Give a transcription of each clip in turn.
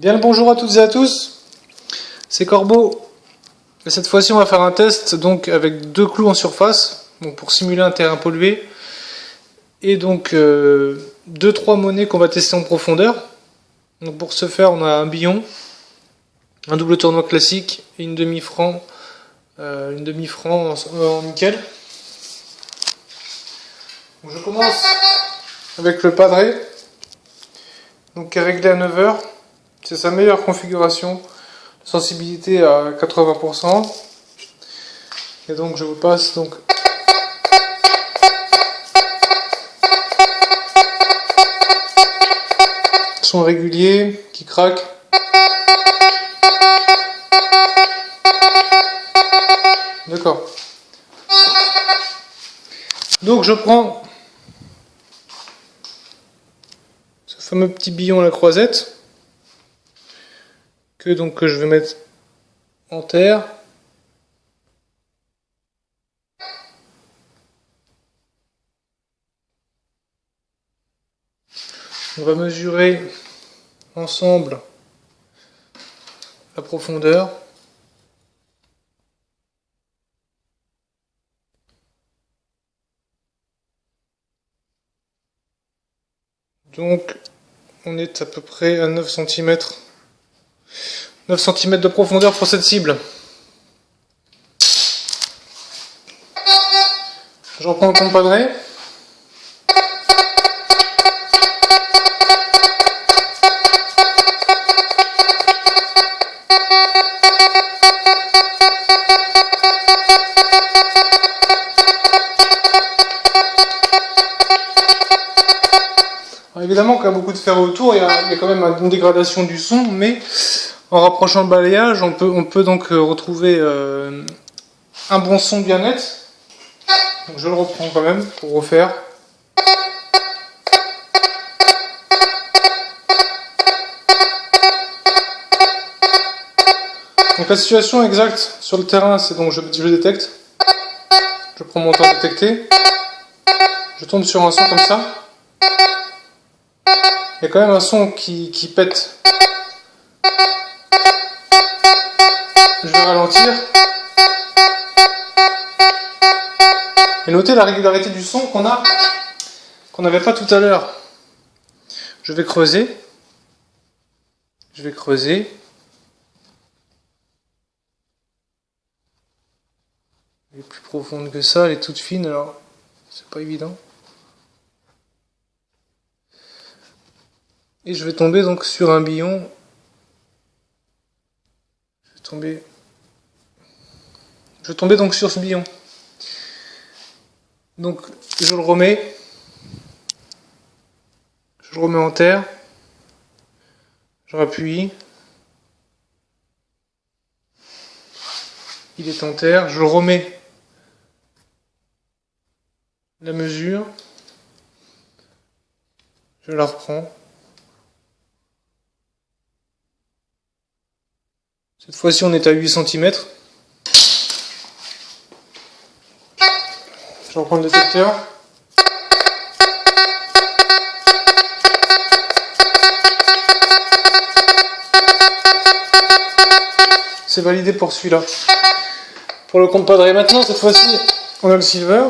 Bien le bonjour à toutes et à tous, c'est Corbeau. Et cette fois-ci on va faire un test donc avec deux clous en surface, donc pour simuler un terrain pollué, et donc 2-3 monnaies qu'on va tester en profondeur. Donc pour ce faire on a un billon, un double tournoi classique et une demi-franc en nickel. Donc je commence avec le padré, donc qui est réglé à 9h. C'est sa meilleure configuration, sensibilité à 80%. Et donc je vous passe donc son régulier qui craque. D'accord. Donc je prends ce fameux petit billon à la croisette que je vais mettre en terre. On va mesurer ensemble la profondeur. Donc on est à peu près à 9 cm. 9 cm de profondeur pour cette cible. Je reprends le compadré. Alors évidemment qu'il y a beaucoup de fer autour, il y a quand même une dégradation du son, mais en rapprochant le balayage, on peut donc retrouver un bon son bien net. Donc je le reprends quand même pour refaire. Donc la situation exacte sur le terrain, c'est donc je détecte. Je prends mon temps de détecter. Je tombe sur un son comme ça. Il y a quand même un son qui pète. Je vais ralentir. Et notez la régularité du son qu'on n'avait pas tout à l'heure. Je vais creuser. Je vais creuser. Elle est plus profonde que ça, elle est toute fine, alors c'est pas évident. Et je vais tomber donc sur un billon. Je vais tomber donc sur ce billon. Donc je le remets. Je le remets en terre. Je rappuie. Il est en terre. Je remets la mesure. Je la reprends. Cette fois-ci, on est à 8 cm. Je reprends le détecteur. C'est validé pour celui-là. Pour le compadré maintenant, cette fois-ci, on a le silver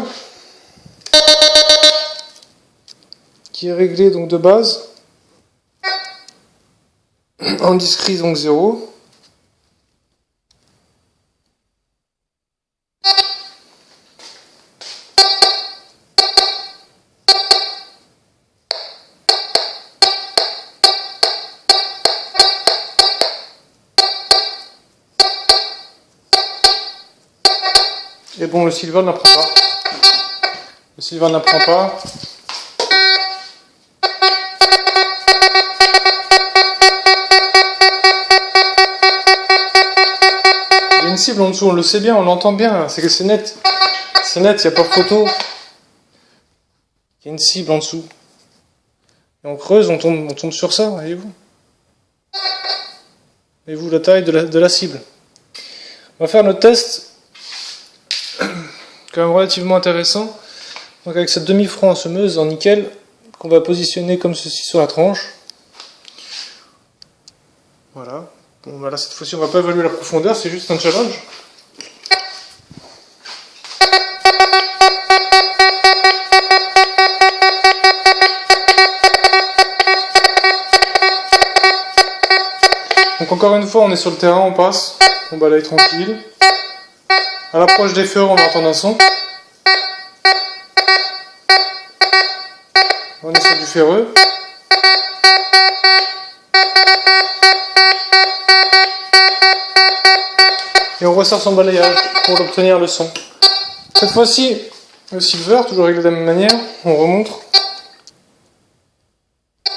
qui est réglé donc de base en discret donc 0. Et bon, le silver n'apprend pas. Le silver n'apprend pas. Il y a une cible en dessous, on le sait bien, on l'entend bien. C'est que c'est net. C'est net, il n'y a pas photo. Il y a une cible en dessous. Et on creuse, on tombe sur ça, voyez-vous. Voyez-vous la taille de la cible. On va faire notre test. Quand même relativement intéressant. Donc avec cette demi-franc en semeuse en nickel qu'on va positionner comme ceci sur la tranche. Voilà. Bon, bah là, cette fois-ci, on va pas évaluer la profondeur, c'est juste un challenge. Donc encore une fois, on est sur le terrain, on passe, on balaye tranquille. À l'approche des feux, on va entendre un son. On est sur du ferreux. Et on ressort son balayage pour obtenir le son. Cette fois-ci, le silver, toujours réglé de la même manière, on remonte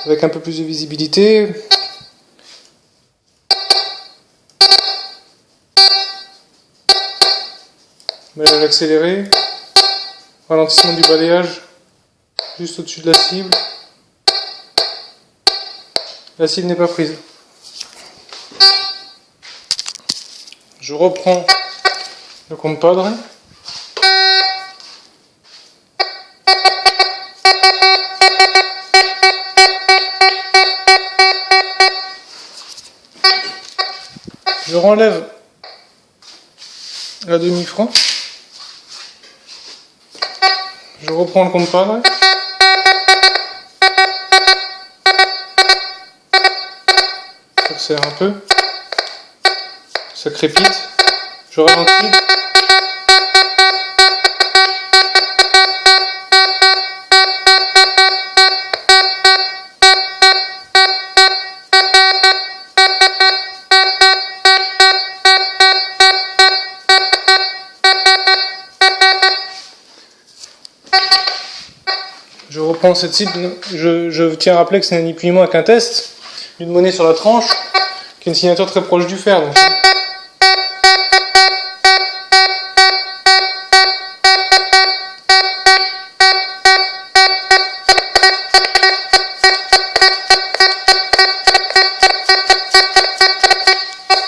avec un peu plus de visibilité. Balayage accéléré, ralentissement du balayage juste au-dessus de la cible. La cible n'est pas prise. Je reprends le compadre. Je renlève la demi-franc. Je reprends le compadre. J'accélère un peu. Ça crépite. Je ralentis. Je reprends cette cible. Je tiens à rappeler que ce n'est ni plus ni moins qu'un test d'une monnaie sur la tranche qui est une signature très proche du fer. Donc.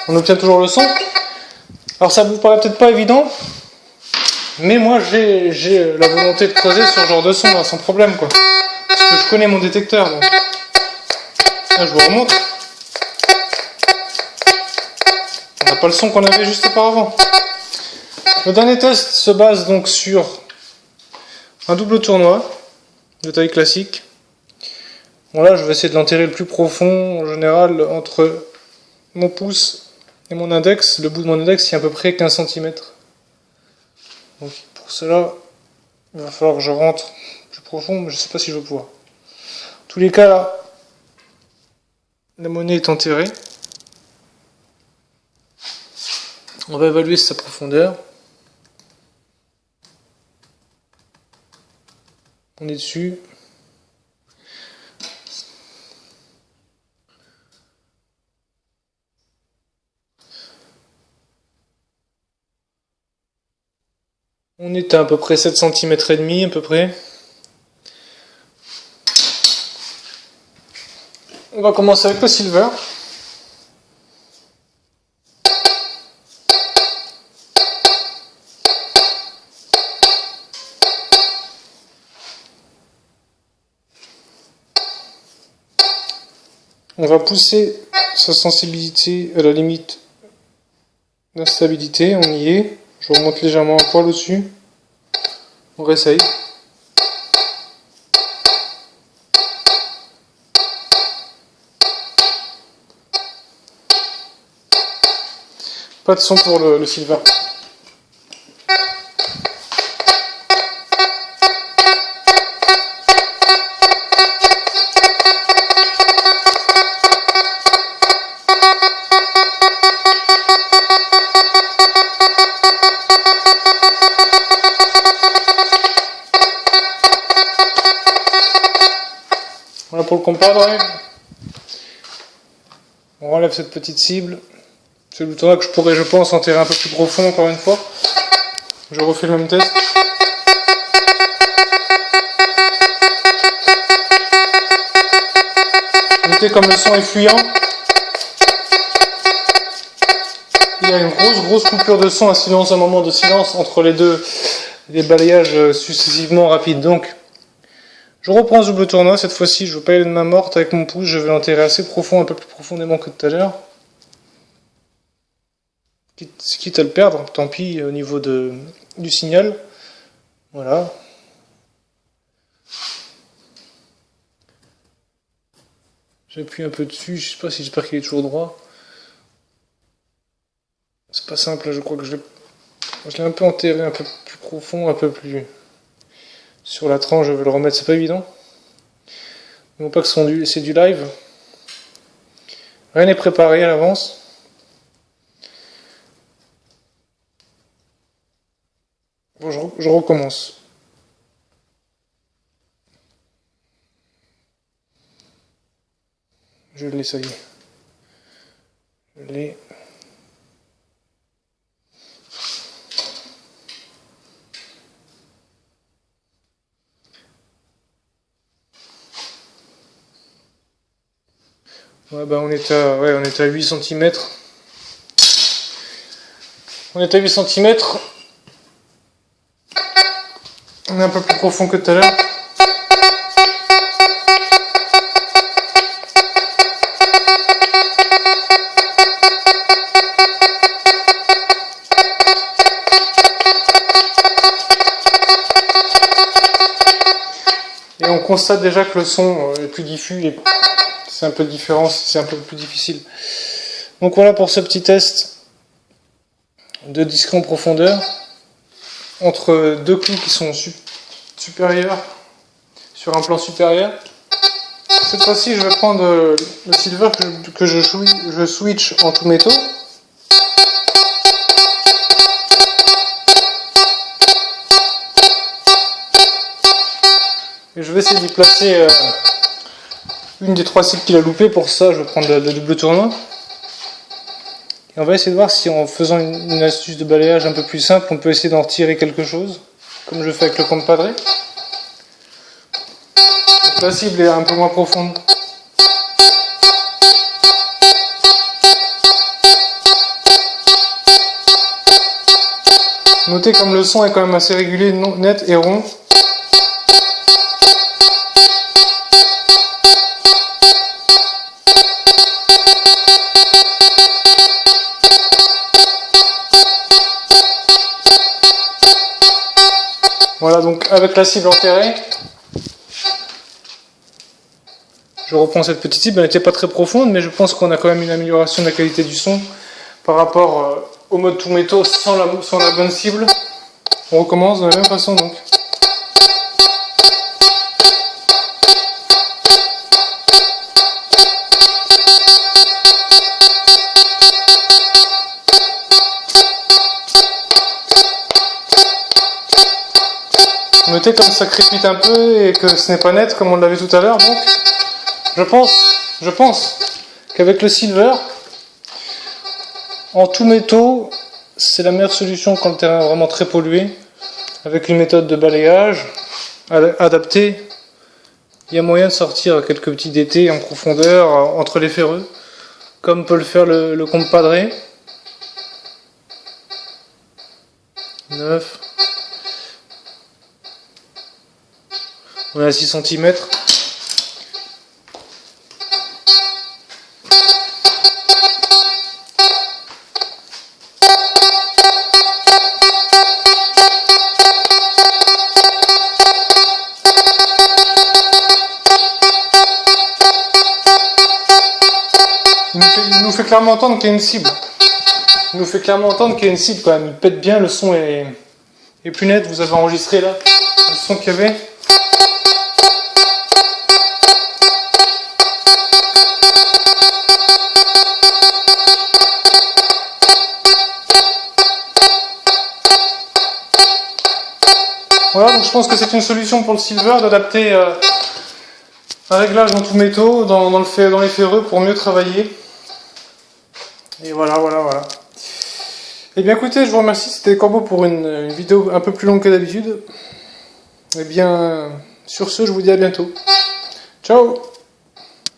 On obtient toujours le son. Alors ça vous paraît peut-être pas évident, mais moi j'ai la volonté de creuser sur ce genre de son sans problème quoi. Parce que je connais mon détecteur. Donc. Là je vous remonte. On n'a pas le son qu'on avait juste auparavant. Le dernier test se base donc sur un double tournois de taille classique. Bon là je vais essayer de l'enterrer le plus profond en général entre mon pouce et mon index. Le bout de mon index il y a à peu près 15 cm. Donc pour cela il va falloir que je rentre plus profond, mais je ne sais pas si je vais pouvoir. En tous les cas là, la monnaie est enterrée. On va évaluer sa profondeur. On est dessus. On est à peu près 7 cm et demi à peu près. On va commencer avec le silver. On va pousser sa sensibilité à la limite d'instabilité, on y est. Je remonte légèrement un poil au-dessus. On réessaye. Pas de son pour le silver. Voilà pour le compadre. On enlève cette petite cible. C'est le tournoi que je pourrais, je pense, enterrer un peu plus profond encore une fois. Je refais le même test. Notez comme le son est fuyant. Il y a une grosse coupure de son, un moment de silence entre les deux, les balayages successivement rapides. Donc, je reprends ce double tournoi. Cette fois-ci, je ne veux pas y aller de main morte avec mon pouce. Je vais l'enterrer assez profond, un peu plus profondément que tout à l'heure. quitte à le perdre, tant pis au niveau du signal. Voilà. J'appuie un peu dessus, je sais pas si j'espère qu'il est toujours droit. C'est pas simple, je crois que je l'ai un peu enterré, un peu plus profond, un peu plus sur la tranche, je vais le remettre, c'est pas évident. Non pas que c'est du live. Rien n'est préparé à l'avance. Bon, je recommence. Je l'ai, ça y est. Je l'ai. Ouais, bah on est à 8 cm. On est à 8 cm. On est un peu plus profond que tout à l'heure. Et on constate déjà que le son est plus diffus et c'est un peu différent, c'est un peu plus difficile. Donc voilà pour ce petit test de discret en profondeur entre deux clous qui sont supérieurs sur un plan supérieur. Cette fois-ci, je vais prendre le silver que je switch en tout métaux. Et je vais essayer d'y placer une des 3 cibles qu'il a loupé. Pour ça, je vais prendre le double tournoi. Et on va essayer de voir si en faisant une astuce de balayage un peu plus simple, on peut essayer d'en retirer quelque chose, comme je fais avec le compadré. Donc la cible est un peu moins profonde. Notez comme le son est quand même assez régulier, net et rond. Voilà, donc avec la cible enterrée, je reprends cette petite cible. Elle n'était pas très profonde, mais je pense qu'on a quand même une amélioration de la qualité du son par rapport au mode tout métaux sans la bonne cible. On recommence de la même façon donc. Notez comme ça crépite un peu et que ce n'est pas net comme on l'avait tout à l'heure. Donc je pense qu'avec le silver en tout métaux, c'est la meilleure solution quand le terrain est vraiment très pollué. Avec une méthode de balayage adaptée, il y a moyen de sortir quelques petits détés en profondeur entre les ferreux, comme peut le faire le compadré. 9. On est à 6 cm. Il nous fait clairement entendre qu'il y a une cible. Il nous fait clairement entendre qu'il y a une cible quand même. Il pète bien, le son est plus net. Vous avez enregistré là le son qu'il y avait. Voilà, donc je pense que c'est une solution pour le silver d'adapter un réglage en tout métaux dans les ferreux pour mieux travailler. Et voilà. Et bien écoutez, je vous remercie, c'était Corbeau pour une vidéo un peu plus longue que d'habitude. Et bien, sur ce, je vous dis à bientôt. Ciao!